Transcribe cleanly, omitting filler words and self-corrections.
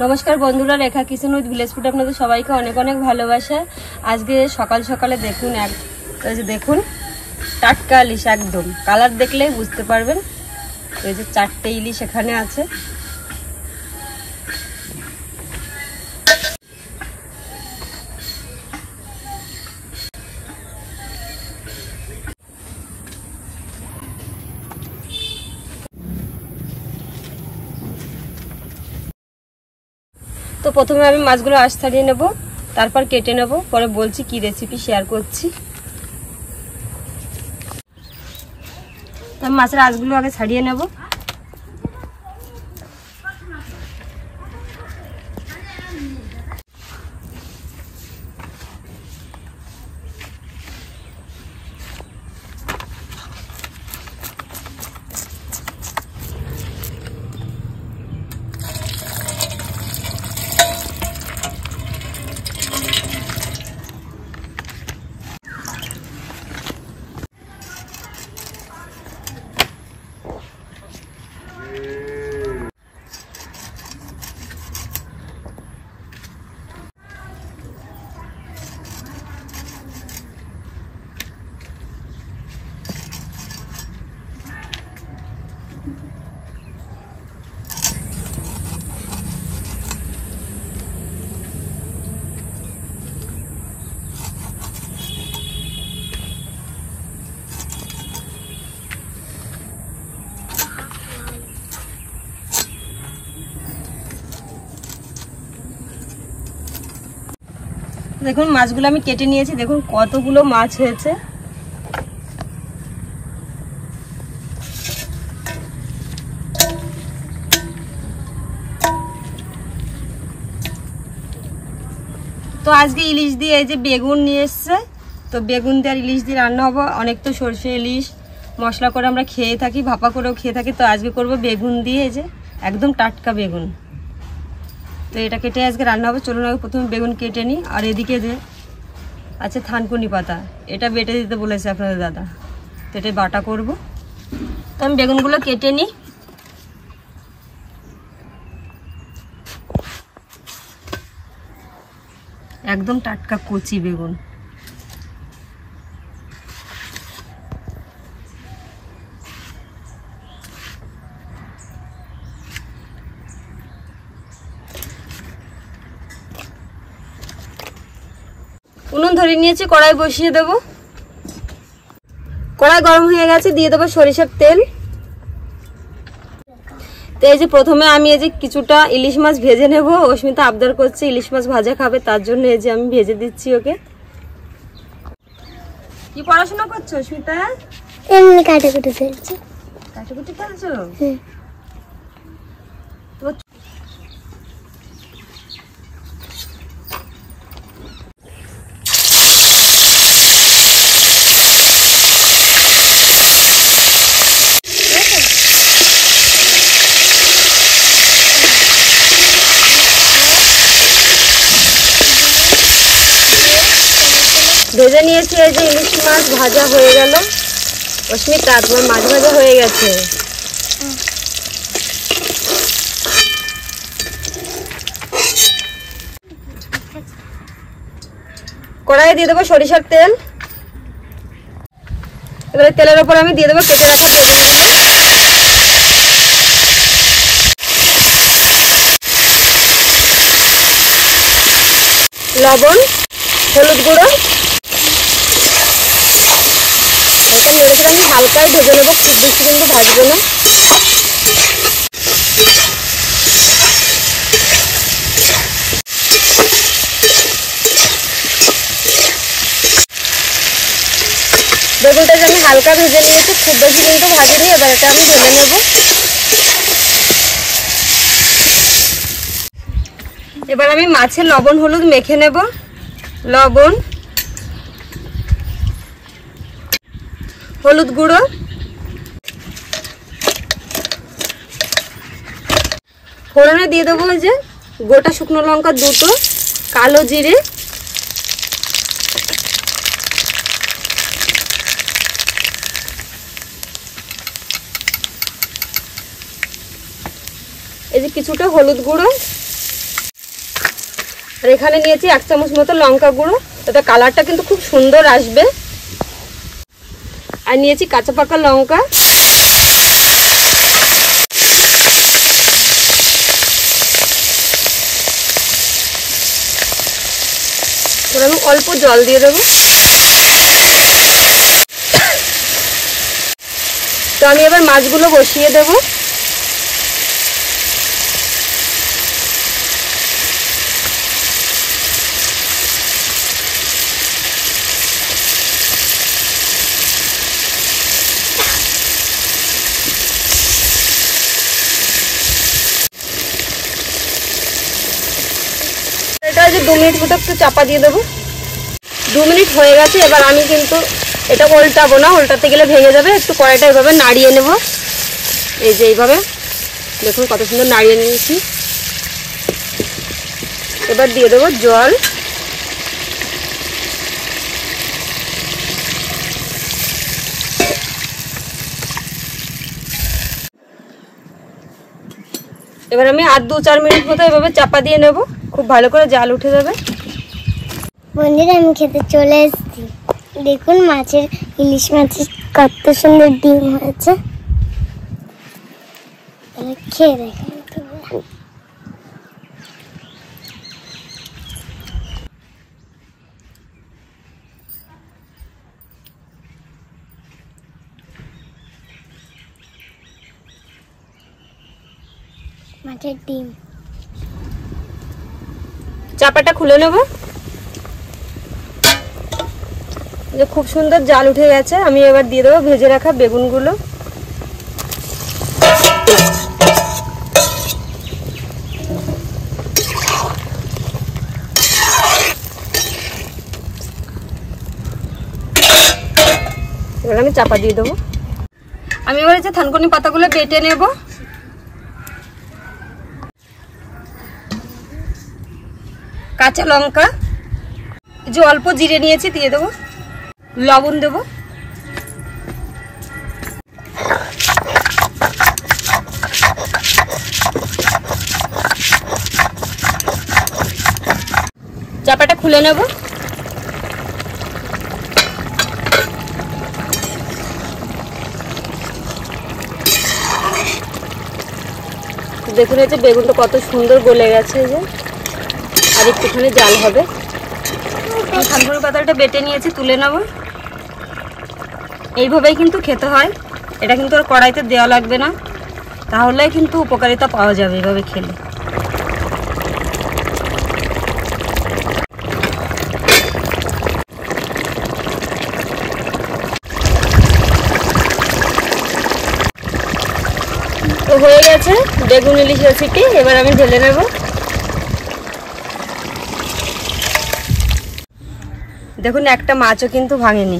নমস্কার বন্ধুরা, রেখা kitchen with village food আপনাদের সবাইকে অনেক অনেক ভালোবাসা। আজকে সকাল সকালে দেখুন টাটকা ইলিশ, একদম কালার দেখলেই বুঝতে পারবেন। এই যে 4টে ইলিশ এখানে আছে। তো প্রথমে আমি মাছগুলো আঁশ ছাড়িয়ে নেব, তারপর কেটে নেব, পরে বলছি কি রেসিপি শেয়ার করছি। তো আমি মাছের আঁশগুলো আগে ছাড়িয়ে নেব। দেখুন মাছগুলো আমি কেটে নিয়েছি, দেখুন কতগুলো মাছ হয়েছে। তো আজকে ইলিশ দিয়ে এই যে বেগুন নিয়ে এসছে, তো বেগুন দিয়ে আর ইলিশ দিয়ে রান্না হবে। অনেক তো সরষে ইলিশ মশলা করে আমরা খেয়ে থাকি, ভাপা করেও খেয়ে থাকি। তো আজকে করব বেগুন দিয়ে, এই যে একদম টাটকা বেগুন। তো এটা কেটে আজকে রান্না হবে। চলুন আগে প্রথমে বেগুন কেটে নিই। আর এদিকে যে আছে থানকুনি পাতা, এটা বেটে দিতে বলেছে আপনাদের দাদা, তো এটা বাটা করব। তো আমি বেগুনগুলো কেটে নিই। একদম টাটকা কচি বেগুন। উনুন ধরে নিয়েছি, কড়াই বসিয়ে দেব। কড়াই গরম হয়ে গেছে, দিয়ে দেবো সরিষার তেল। তো এই যে প্রথমে আমি এই যে কিছুটা ইলিশ মাছ ভেজে নেব। অস্মিতা আবদার করছে ইলিশ মাছ ভাজা খাবে, তার জন্য এই যে আমি ভেজে দিচ্ছি ওকে। কি পড়াশোনা করছো অস্মিতা? এমনি কাটাকুটি ফেলছি। কাটাকুটি ফেলছো? ভেজে নিয়েছি, এই যে ইলিশ মাছ ভাজা হয়ে গেল। অস্মিতা তোমার মাছ ভাজা হয়ে গেছে। কড়াইয়ে দিয়ে দেবো সরিষার তেল। এবারে তেলের ওপর আমি দিয়ে দেবো কেটে রাখা বেগুনগুলো। লবণ, হলুদ গুঁড়ো, এটা আমি হালকাই ভেজে নেবো, খুব বেশি কিন্তু ভাজবো না। বেগুনটা যে আমি হালকা ভেজে নিয়েছি, খুব বেশি কিন্তু ভাজিনি। এবার এটা আমি ঢেলে নেব। এবার আমি মাছে লবণ হলুদ মেখে নেব। লবণ, হলুদ গুঁড়ো, ফোড়নে দিয়ে দেবো যে গোটা শুকনো লঙ্কা 2টো, কালো জিরে, এই যে কিছুটা হলুদ গুঁড়ো, আর এখানে নিয়েছি 1 চামচ মতো লঙ্কা গুঁড়ো, তাতে কালারটা কিন্তু খুব সুন্দর আসবে। আর নিয়েছি কাঁচা পাকা লঙ্কা, আমি অল্প জল দিয়ে দেবো। তো আমি এবার মাছগুলো বসিয়ে দেবো। এটা যে 2 মিনিট মতো একটু চাপা দিয়ে দেবো। 2 মিনিট হয়ে গেছে। এবার আমি কিন্তু এটা উল্টাবো না, উল্টাতে গেলে ভেঙে যাবে। একটু কড়াইটা এইভাবে নাড়িয়ে নেব। এই যে এইভাবে দেখুন কত সুন্দর নাড়িয়ে নিয়েছি। এবার দিয়ে দেবো জল। এবার আমি আর 2-4 মিনিট মতো এভাবে চাপা দিয়ে নেব, খুব ভালো করে জাল উঠে যাবে। বন্ধুরা আমি খেতে চলে এসেছি। দেখুন ইলিশ মাছের কত সুন্দর ডিম হয়েছে। খেয়ে দেখেন। মাছের ডিম। চাপাটা খুলে নেব। যে খুব সুন্দর জাল উঠে গেছে। আমি এবার দিয়ে দেবো ভেজে রাখা বেগুনগুলো। এবার আমি চাপা দিয়ে দেবো। আমি এবার যে থানকুনি পাতাগুলো বেটে নেব। কাঁচা লঙ্কা, যে অল্প জিরে নিয়েছি দিয়ে দেবো, লবণ দেবো, চাপাটা খুলে নেব। দেখুন এই যে বেগুনটা কত সুন্দর গলে গেছে। এই যে আর একটুখানি জাল হবে। থানকুনি পাতাটা বেটে নিয়েছি, তুলে নেব। এইভাবেই কিন্তু খেতে হয়। এটা কিন্তু আর কড়াইতে দেওয়া লাগবে না, তাহলে কিন্তু উপকারিতা পাওয়া যাবে এইভাবে খেলে। তো হয়ে গেছে বেগুন ইলিশ রেসিপি। এবার আমি ঢেলে নেব। দেখুন একটা মাছও কিন্তু ভাঙেনি।